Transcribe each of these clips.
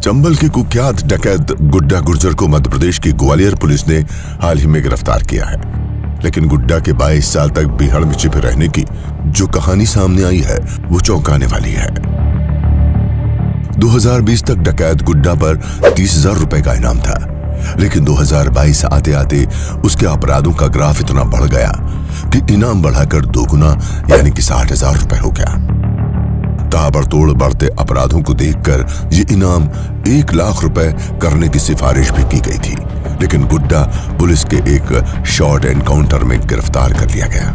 चंबल के कुख्यात डकैत गुड्डा गुर्जर को मध्य प्रदेश की ग्वालियर पुलिस ने हाल ही में गिरफ्तार किया है। लेकिन गुड्डा के 22 साल तक बिहार में छिपे रहने की जो कहानी सामने आई है वो चौंकाने वाली है। 2020 तक डकैत गुड्डा पर 30,000 रुपए का इनाम था, लेकिन 2022 आते आते उसके अपराधों का ग्राफ इतना बढ़ गया कि इनाम बढ़ाकर 2 गुना यानी कि 60,000 रुपए हो गया। ताबड़तोड़ बढ़ते अपराधों को देखकर ये इनाम 1 लाख रुपए करने की सिफारिश भी की गई थी, लेकिन गुड्डा पुलिस के एक शॉर्ट एनकाउंटर में गिरफ्तार कर लिया गया।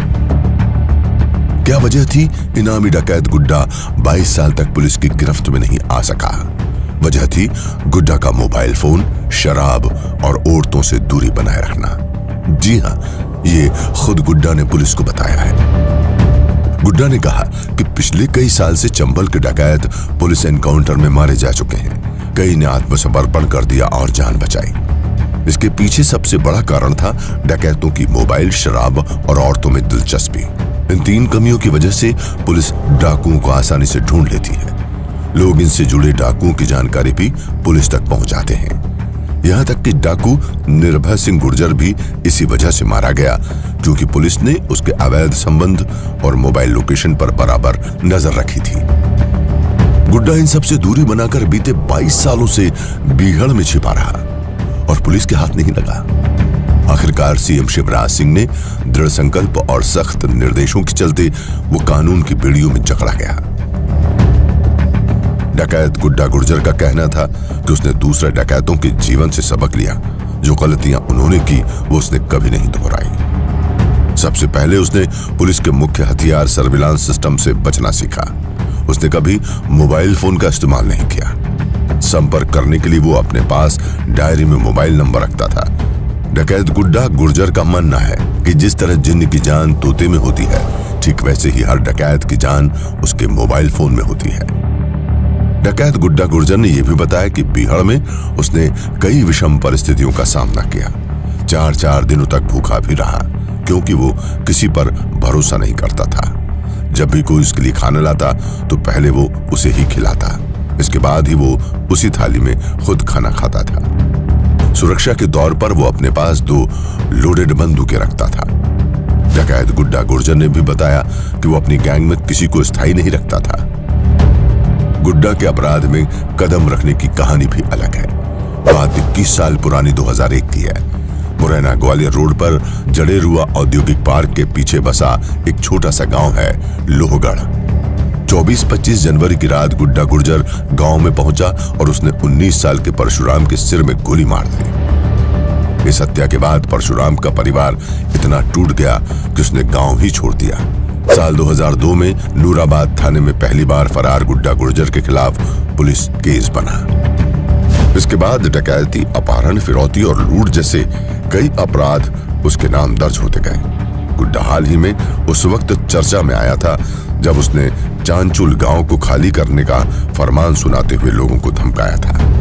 क्या वजह थी इनामी डकैत गुड्डा 22 साल तक पुलिस की गिरफ्त में नहीं आ सका? वजह थी गुड्डा का मोबाइल फोन, शराब और औरतों से दूरी बनाए रखना। जी हां, ये खुद गुड्डा ने पुलिस को बताया है। गुड्डा ने कहा कि पिछले कई साल से चंबल के डकैत पुलिस एनकाउंटर में मारे जा चुके हैं। कई ने आत्मसमर्पण कर दिया और जान बचाई। इसके पीछे सबसे बड़ा कारण था डकैतों की मोबाइल, शराब और औरतों में दिलचस्पी। इन 3 कमियों की वजह से पुलिस डाकुओं को आसानी से ढूंढ लेती है। लोग इनसे जुड़े डाकुओं की जानकारी भी पुलिस तक पहुंच जाते हैं। यहां तक कि डाकू निर्भय सिंह गुर्जर भी इसी वजह से मारा गया, क्योंकि पुलिस ने उसके अवैध संबंध और मोबाइल लोकेशन पर बराबर नजर रखी थी। गुड्डा इन सबसे दूरी बनाकर बीते 22 सालों से बीहड़ में छिपा रहा और पुलिस के हाथ नहीं लगा। आखिरकार सीएम शिवराज सिंह ने दृढ़ संकल्प और सख्त निर्देशों के चलते वो कानून की बेड़ियों में जकड़ा गया। डकैत गुड्डा गुर्जर का कहना था कि उसने दूसरे डकैतों के जीवन से सबक लिया। जो गलतियां उन्होंने की वो उसने कभी नहीं दोहराई। सबसे पहले उसने पुलिस के मुख्य हथियार सर्विलांस सिस्टम से बचना सीखा। उसने कभी मोबाइल फोन का इस्तेमाल नहीं किया। संपर्क करने के लिए वो अपने पास डायरी में मोबाइल नंबर रखता था। डकैत गुड्डा गुर्जर का मानना है कि जिस तरह जिन्न की जान तोते में होती है, ठीक वैसे ही हर डकैत की जान उसके मोबाइल फोन में होती है। डकैत गुड्डा गुर्जर ने यह भी बताया कि बिहार में उसने कई विषम परिस्थितियों का सामना किया। 4 दिनों तक भूखा भी रहा, क्योंकि वो किसी पर भरोसा नहीं करता था। जब भी कोई उसके लिए खाना लाता तो पहले वो उसे ही खिलाता, इसके बाद ही वो उसी थाली में खुद खाना खाता था। सुरक्षा के तौर पर वो अपने पास 2 लोडेड बंदूकें रखता था। डकैत गुड्डा गुर्जर ने भी बताया कि वो अपनी गैंग में किसी को स्थायी नहीं रखता था। गुड्डा के अपराध में कदम रखने की कहानी भी अलग है। बात 21 साल पुरानी 2001 की है। मुरैना ग्वालियर रोड पर जड़ेरुआ औद्योगिक पार्क के पीछे बसा एक छोटा सा गांव है लोहगढ़। 24-25 जनवरी की रात गुड्डा गुर्जर गांव में पहुंचा और उसने 19 साल के परशुराम के सिर में गोली मार दी। इस हत्या के बाद परशुराम का परिवार इतना टूट गया कि उसने गांव ही छोड़ दिया। साल 2002 में नूराबाद थाने में पहली बार फरार गुड्डा गुर्जर के खिलाफ पुलिस केस बना। इसके बाद डकैती, अपहरण, फिरौती और लूट जैसे कई अपराध उसके नाम दर्ज होते गए। गुड्डा हाल ही में उस वक्त चर्चा में आया था जब उसने चांचुल गांव को खाली करने का फरमान सुनाते हुए लोगों को धमकाया था।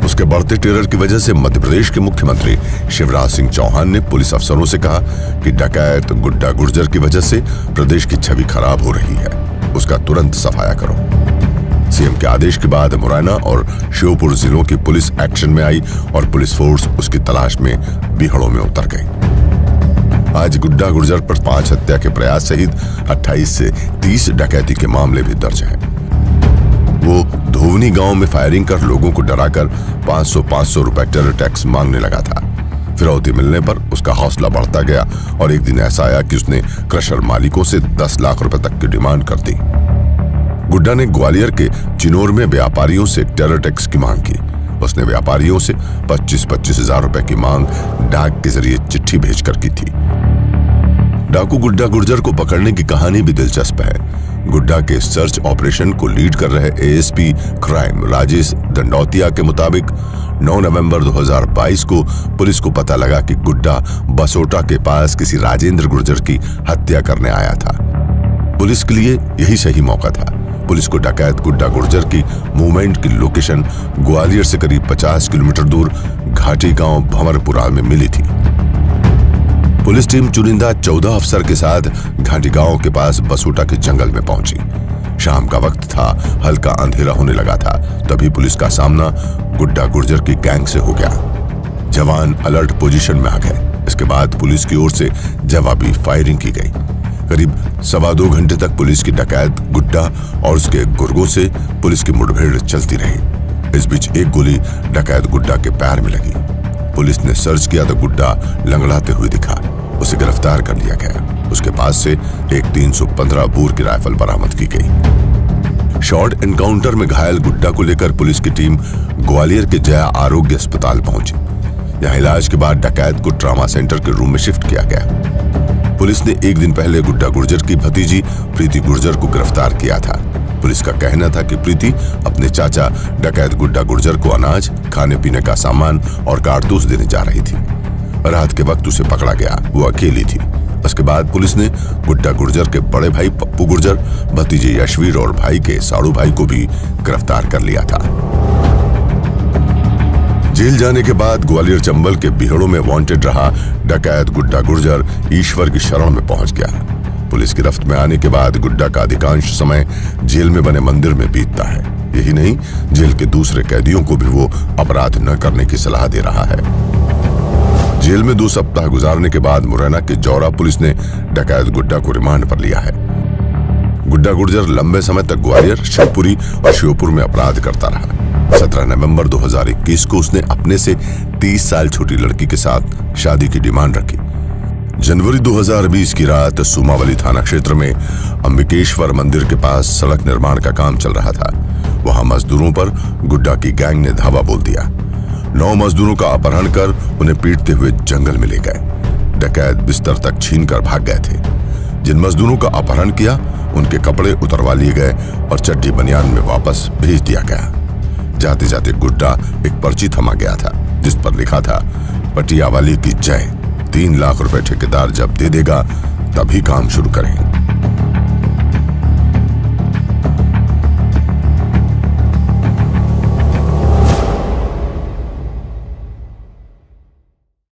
उसके बढ़ते टेरर की वजह से मध्य प्रदेश के मुख्यमंत्री शिवराज सिंह चौहान ने पुलिस अफसरों से कहा कि डकैत गुड्डा गुर्जर की वजह से प्रदेश की छवि खराब हो रही है, उसका तुरंत सफाया करो। सीएम के आदेश के बाद मुरैना और श्योपुर जिलों की पुलिस एक्शन में आई और पुलिस फोर्स उसकी तलाश में बिहड़ों में उतर गई। आज गुड्डा गुर्जर पर 5 हत्या के प्रयास सहित 28 से 30 डकैती के मामले भी दर्ज हैं। वो धोवनी गांव में फायरिंग कर लोगों को डराकर 500 रुपए टेरर टैक्स मांगने लगा था। फिरौती मिलने पर उसका हौसला बढ़ता गया और एक दिन ऐसा आया कि उसने क्रशर मालिकों से 10 लाख रुपए तक की डिमांड कर दी। गुड्डा ने ग्वालियर के चिनोर में व्यापारियों से टेरर टैक्स की मांग की। उसने व्यापारियों से 25-25 हजार रुपए की मांग डाक के जरिए चिट्ठी भेजकर की थी। डाकू गुड्डा गुर्जर को पकड़ने की कहानी भी दिलचस्प है। गुड्डा के सर्च ऑपरेशन को लीड कर रहे एएसपी क्राइम राजेश दंडौतिया के मुताबिक 9 नवंबर 2022 को पुलिस को पता लगा कि गुड्डा बसोटा के पास किसी राजेंद्र गुर्जर की हत्या करने आया था। पुलिस के लिए यही सही मौका था। पुलिस को डकैत गुड्डा गुर्जर की मूवमेंट की लोकेशन ग्वालियर से करीब 50 किलोमीटर दूर घाटी गांव भंवरपुरा में मिली थी। पुलिस टीम चुनिंदा 14 अफसर के साथ घाटी गांव के पास बसोटा के जंगल में पहुंची। शाम का वक्त था, हल्का अंधेरा होने लगा था। तभी पुलिस का सामना गुड्डा गुर्जर की गैंग से हो गया। जवान अलर्ट पोजीशन में आ गए। इसके बाद पुलिस की ओर से जवाबी फायरिंग की गई। करीब 1.25 घंटे तक पुलिस की डकैत गुड्डा और उसके गुर्गों से पुलिस की मुठभेड़ चलती रही। इस बीच एक गोली डकैत गुड्डा के पैर में लगी। पुलिस ने सर्च किया तो गुड्डा लंगड़ाते हुए दिखा। उसे गिरफ्तार कर लिया गया। उसके पास से एक 315 बोर की राइफल बरामद की गई। शॉर्ट एनकाउंटर में घायल गुड्डा को लेकर पुलिस की टीम ग्वालियर के जया आरोग्य अस्पताल पहुंची। यहां इलाज के बाद डकैत को ट्रॉमा सेंटर के रूम में शिफ्ट किया गया। पुलिस ने एक दिन पहले गुड्डा गुर्जर की भतीजी प्रीति गुर्जर को गिरफ्तार किया था। पुलिस का कहना था कि प्रीति अपने चाचा डकैत गुड्डा गुर्जर को अनाज, खाने पीने का सामान और कारतूस देने जा रही थी। रात के वक्त उसे पकड़ा गया। वो अकेली थी। उसके बाद पुलिस ने गुड्डा गुर्जर के बड़े भाई पप्पू गुर्जर, भतीजे यशवीर और भाई के साड़ू भाई को भी गिरफ्तार कर लिया था। जेल जाने के बाद ग्वालियर चंबल के बिहड़ों में वांटेड रहा डकैत गुड्डा गुर्जर ईश्वर की शरण में पहुंच गया। पुलिस गिरफ्त में आने के बाद गुड्डा का अधिकांश समय जेल में बने मंदिर में बीतता है। यही नहीं, जेल के दूसरे कैदियों को भी वो अपराध न करने की सलाह दे रहा है। जेल में 2 सप्ताह गुजारने के बाद मुरैना के जौरा पुलिस ने डकैत गुड्डा को रिमांड पर लिया है। गुड्डा गुर्जर लंबे समय तक ग्वालियर, शिवपुरी और श्योपुर में अपराध करता रहा। 17 नवंबर 2021 को उसने अपने से 30 साल छोटी लड़की के साथ शादी की डिमांड रखी। जनवरी 2020 की रात सुमावली थाना क्षेत्र में अंबिकेश्वर मंदिर के पास सड़क निर्माण का काम चल रहा था। वहां मजदूरों पर गुड्डा की गैंग ने धावा बोल दिया। 9 मजदूरों का अपहरण कर उन्हें पीटते हुए जंगल में ले गए। डकैत बिस्तर तक छीनकर भाग गए थे। जिन मजदूरों का अपहरण किया उनके कपड़े उतरवा लिए गए और चड्डी बनियान में वापस भेज दिया गया। जाते जाते गुड्डा एक पर्ची थमा गया था जिस पर लिखा था, पटियावाली की जय, 3 लाख रुपए ठेकेदार जब दे देगा तभी काम शुरू करें।